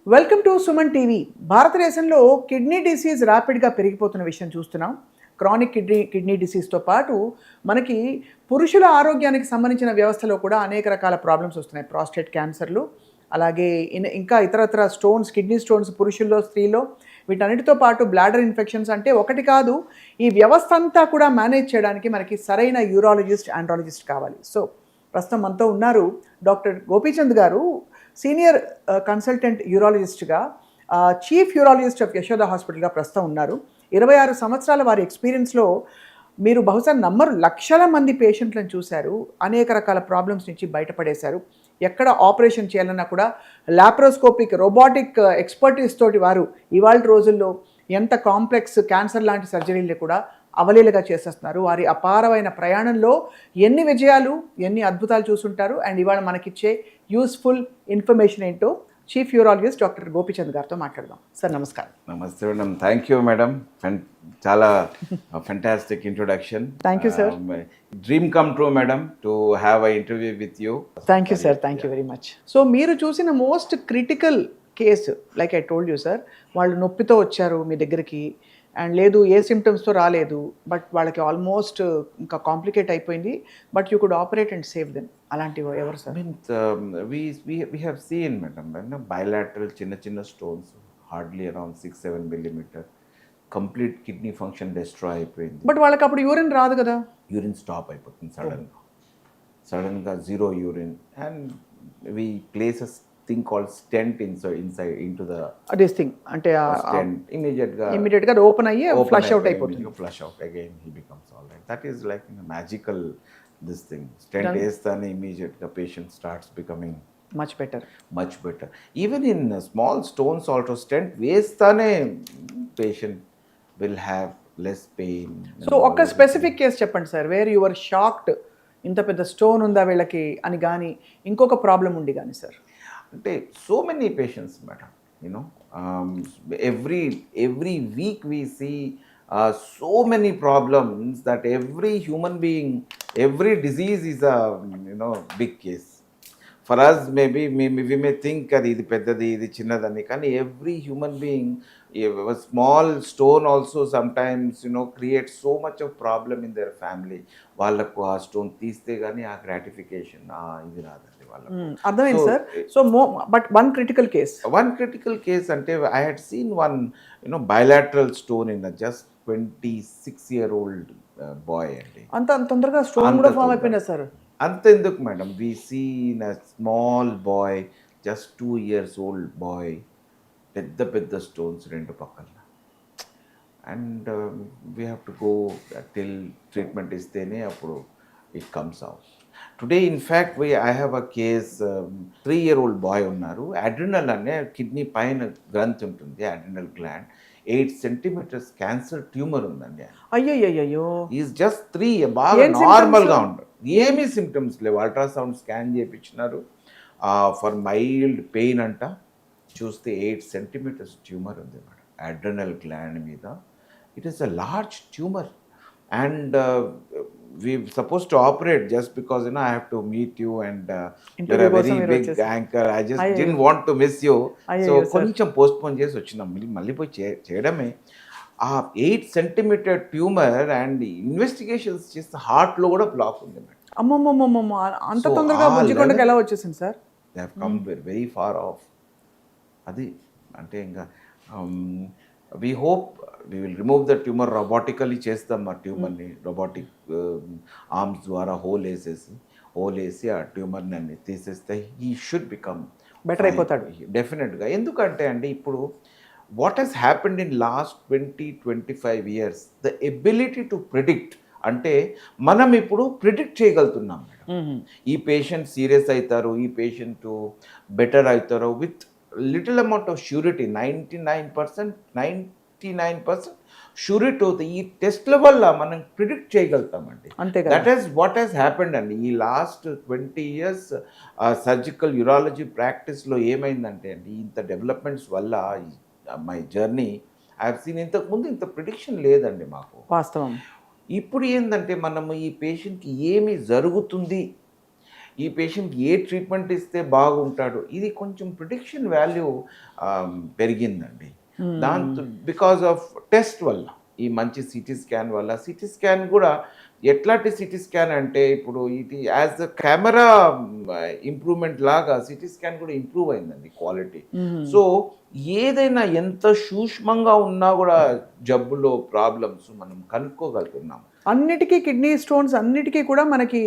Welcome to Suman TV. భారతదేశంలో kidney disease ర్యాపిడ్గా పెరిగిపోతున్న విషయం చూస్తున్నాం. క్రానిక్ కిడ్నీ డిసీజ్తో పాటు మనకి పురుషుల ఆరోగ్యానికి సంబంధించిన వ్యవస్థలో కూడా అనేక రకాల ప్రాబ్లమ్స్ వస్తున్నాయి. ప్రాస్టేట్ క్యాన్సర్లు, అలాగే ఇంకా ఇతరత్ర స్టోన్స్, కిడ్నీ స్టోన్స్ పురుషుల్లో, స్త్రీలో, వీటన్నిటితో పాటు బ్లాడర్ ఇన్ఫెక్షన్స్. అంటే ఒకటి కాదు, ఈ వ్యవస్థ అంతా కూడా మేనేజ్ చేయడానికి మనకి సరైన యూరాలజిస్ట్, ఆండ్రాలజిస్ట్ కావాలి. సో ప్రస్తుతం మనతో ఉన్నారు డాక్టర్ గోపీచంద్ గారు, సీనియర్ కన్సల్టెంట్ యూరాలజిస్ట్గా, చీఫ్ యూరాలజిస్ట్ ఆఫ్ యశోద హాస్పిటల్గా ప్రస్తుతం ఉన్నారు. 26 సంవత్సరాల వారి ఎక్స్పీరియన్స్లో మీరు బహుశా నమ్మరు, లక్షల మంది పేషెంట్లను చూశారు, అనేక రకాల ప్రాబ్లమ్స్ నుంచి బయటపడేశారు. ఎక్కడ ఆపరేషన్ చేయాలన్నా కూడా లాప్రోస్కోపిక్, రోబోటిక్ ఎక్స్పర్టీస్ తోటి వారు ఇవాళ రోజుల్లో ఎంత కాంప్లెక్స్ క్యాన్సర్ లాంటి సర్జరీలు కూడా అవలీలగా చేసేస్తున్నారు. వారి అపారమైన ప్రయాణంలో ఎన్ని విజయాలు, ఎన్ని అద్భుతాలు చూసుంటారు. అండ్ ఇవాళ మనకిచ్చే యూస్ఫుల్ ఇన్ఫర్మేషన్ ఏంటో చీఫ్ యూరాలజిస్ట్ డాక్టర్ గోపీచంద్ గారితో మాట్లాడదాం. సార్ నమస్కారం. నమస్తే మేడం, థ్యాంక్ యూ మేడం, చాలా fantastic introduction. Thank you sir. Dream come true madam to have a interview with you. Thank you sir, thank you very much. So మీరు చూసిన most critical case, like I told you sir, వాళ్ళు నొప్పితో వచ్చారు మీ దగ్గరికి, and లేదు ఏ సిమ్టమ్స్తో రాలేదు, but వాళ్ళకి almost ఇంకా కాంప్లికేట్ అయిపోయింది, but you could operate and save them. అలాంటివి ఎవరు sir? we have seen madam, bilateral చిన్న stones, hardly around 6-7 millimeter, complete kidney function destroy అయిపోయింది. బట్ వాళ్ళకి అప్పుడు యూరిన్ రాదు కదా? యూరిన్ స్టాప్ అయిపోతుంది సడన్గా zero urine, and we place thing called stent inside into the this thing. అంటే stent immediate గా ఓపెన్ అయ్యి ఫ్లష్ అవుట్ అయిపోతుంది. Flush out again he becomes all right. That is like magical this thing. Stent వేస్తానే immediate గా patient starts becoming much better. Even in small stones also stent వేస్తానే patient will have less pain. So ఒక specific case చెప్పండి sir, where your shocked, ఇంత పెద్ద stone ఉందా వీళ్ళకి అని, కానీ ఇంకొక ప్రాబ్లం ఉండి కానీ సార్? అంటే so many patients madam, you know every week we see so many problems that every human being, every disease is a big case for us. Maybe we may think అది ఇది పెద్దది, ఇది చిన్నదని, కానీ every human being, a small stone also sometimes creates so much of problem in their family. వాళ్ళకు ఆ stone తీస్తే కానీ ఆ గ్రాటిఫికేషన్ ఇది రాదండి వాళ్ళకు. అర్థమైంది sir. So but one critical case అంటే I had seen one bilateral stone in a just 26-year-old boy అండి. అంత తొందరగా స్టోన్ కూడా ఫామ్ అయిపోయిందా సార్? అంత ఎందుకు madam, we see in a small boy, just 2 years old boy, పెద్ద stones రెండు పక్కన, and we have to go till treatment ఇస్తేనే అప్పుడు it comes out. Today in fact I have a case, 3-year-old boy ఉన్నారు. Adrenal అనే kidney పైన గ్రంథి ఉంటుంది, adrenal gland, 8 centimeters cancer tumour ఉందండి. అయ్యో, ఈజ్ జస్ట్ 3, బాగా నార్మల్గా ఉంటుంది, ఏమీ సిమ్టమ్స్ లేవు. అల్ట్రాసౌండ్ స్కాన్ చేయించినారు ఫర్ మైల్డ్ పెయిన్ అంట, చూస్తే 8 centimeters ట్యూమర్ ఉంది మేడం అడ్రినల్ గ్లాండ్ మీద. It is a large tumour, and we supposed to operate just because I have to meet you, and you're a very big anchor. I just didn't want to miss you. So కొంచెం postpone చేసి వచ్చినాం, మళ్ళీ పోయి చేయడమే. ఆ 8 centimeter tumour, and investigations చేస్తే హార్ట్లో కూడా బ్లాక్ ఉంది మేడం. అమ్మమ్మమ్మమ్మ, అంత తొందరగా బుజ్జికొండకి ఎలా వచ్చేసింది sir? They have come very far off. అది అంటే ఇంకా we hope we will remove the tumor robotically. చేస్తాం ఆ ట్యూమర్ని రోబోటిక్ ఆర్మ్స్ ద్వారా హోల్ వేసి ఆ ట్యూమర్ని అన్ని తీసేస్తే హీ షుడ్ బికమ్ బెటర్ అయిపోతాడు డెఫినెట్గా. ఎందుకంటే అండి ఇప్పుడు what has happened in last 20-25 years, the ability to predict, అంటే మనం ఇప్పుడు ప్రిడిక్ట్ చేయగలుగుతున్నాం మేడం. ఈ పేషెంట్ సీరియస్ అవుతారు, ఈ పేషెంట్ బెటర్ అవుతారు with little amount of surety. 99% surety అవుతుంది. ఈ టెస్ట్ల వల్ల మనం ప్రిడిక్ట్ చేయగలుగుతామండి. That is what has happened అండి ఈ లాస్ట్ 20 years సర్జికల్ యూరాలజీ ప్రాక్టీస్లో. ఏమైందంటే అండి, ఇంత డెవలప్మెంట్స్ వల్ల my journey I have seen, ఇంతకుముందు ఇంత ప్రిడిక్షన్ లేదండి మాకు వాస్తవం. ఇప్పుడు ఏంటంటే మనము ఈ పేషెంట్కి ఏమి జరుగుతుంది, ఈ పేషెంట్కి ఏ ట్రీట్మెంట్ ఇస్తే బాగుంటాడు, ఇది కొంచెం ప్రిడిక్షన్ వాల్యూ పెరిగిందండి. దాంతో బికాజ్ ఆఫ్ టెస్ట్ వల్ల, ఈ మంచి సిటీ స్కాన్ వల్ల. సిటీ స్కాన్ కూడా ఎట్లాంటి సిటీ స్కాన్ అంటే ఇప్పుడు ఇది యాజ్ అ కెమెరా ఇంప్రూవ్మెంట్ లాగా సిటీ స్కాన్ కూడా ఇంప్రూవ్ అయిందండి క్వాలిటీ. సో ఏదైనా ఎంత సూక్ష్మంగా ఉన్నా కూడా జబ్బులో ప్రాబ్లమ్స్ మనం కనుక్కోగలుగుతున్నాం. అన్నిటికీ కిడ్నీ స్టోన్స్ అన్నిటికీ కూడా మనకి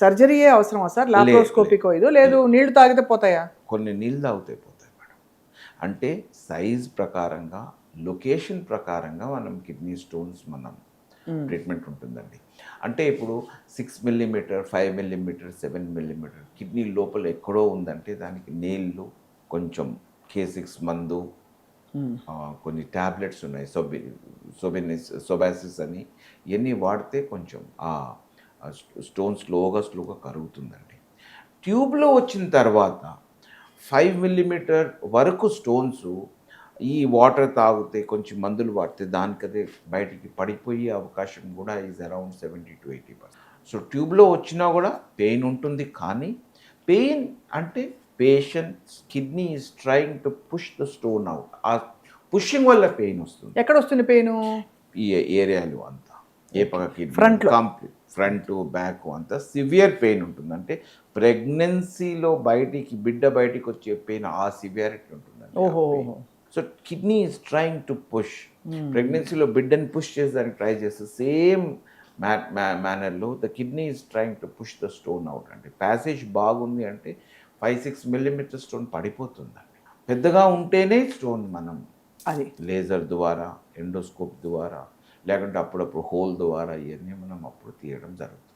సర్జరీయే అవసరమా సార్? లాప్రోస్కోపికో ఇదో లేదు, నీళ్లు తాగితే పోతాయా? కొన్ని నీళ్ళు తాగితే పోతాయి మేడం. అంటే సైజ్ ప్రకారంగా, లొకేషన్ ప్రకారంగా మనం కిడ్నీ స్టోన్స్ మనం ట్రీట్మెంట్ ఉంటుందండి. అంటే ఇప్పుడు 6 మిల్లీమీటర్, 5 మిల్లీమీటర్, 7 మిల్లీమీటర్ కిడ్నీ లోపల ఎక్కడో ఉందంటే దానికి నీళ్ళు, కొంచెం K6 మందు, కొన్ని ట్యాబ్లెట్స్ ఉన్నాయి, సొబాసిస్ అని, ఇవన్నీ వాడితే కొంచెం ఆ స్టోన్ స్లోగా కరుగుతుందండి. ట్యూబ్లో వచ్చిన తర్వాత 5 మిల్లీమీటర్ వరకు స్టోన్స్ ఈ వాటర్ తాగితే, కొంచెం మందులు వాడితే దానికదే బయటికి పడిపోయే అవకాశం కూడా ఈజ్ అరౌండ్ 70 to 80%. సో ట్యూబ్లో వచ్చినా కూడా పెయిన్ ఉంటుంది, కానీ పెయిన్ అంటే patients kidney is trying to push the stone out. ఆ పుషింగ్ వల్ల పెయిన్ వస్తుంది. ఎక్కడ వస్తుంది పెయిన్? ఈ ఏరియాలో అంతా, ఏ పక్క కిడ్నీ Front లో. కంప్లీట్ ఫ్రంట్ బ్యాక్ అంతా సివియర్ పెయిన్ ఉంటుంది. అంటే ప్రెగ్నెన్సీలో బిడ్డ బయటికి వచ్చే పెయిన్ ఆ సివియారిటీ ఉంటుందండి. ఓహో. So kidney is trying to push. ప్రెగ్నెన్సీలో బిడ్డని పుష్ చేసేదానికి ట్రై చేస్తే సేమ్ మేనర్లో the kidney is trying to push the stone out. అంటే ప్యాసేజ్ బాగుంది అంటే 5-6 మిల్లీమీటర్ స్టోన్ పడిపోతుందండి. పెద్దగా ఉంటేనే స్టోన్ మనం అది లేజర్ ద్వారా, ఎండోస్కోప్ ద్వారా, లేకుంటే అప్పుడప్పుడు హోల్ ద్వారా ఇవన్నీ మనం అప్పుడు తీయడం జరుగుతుంది.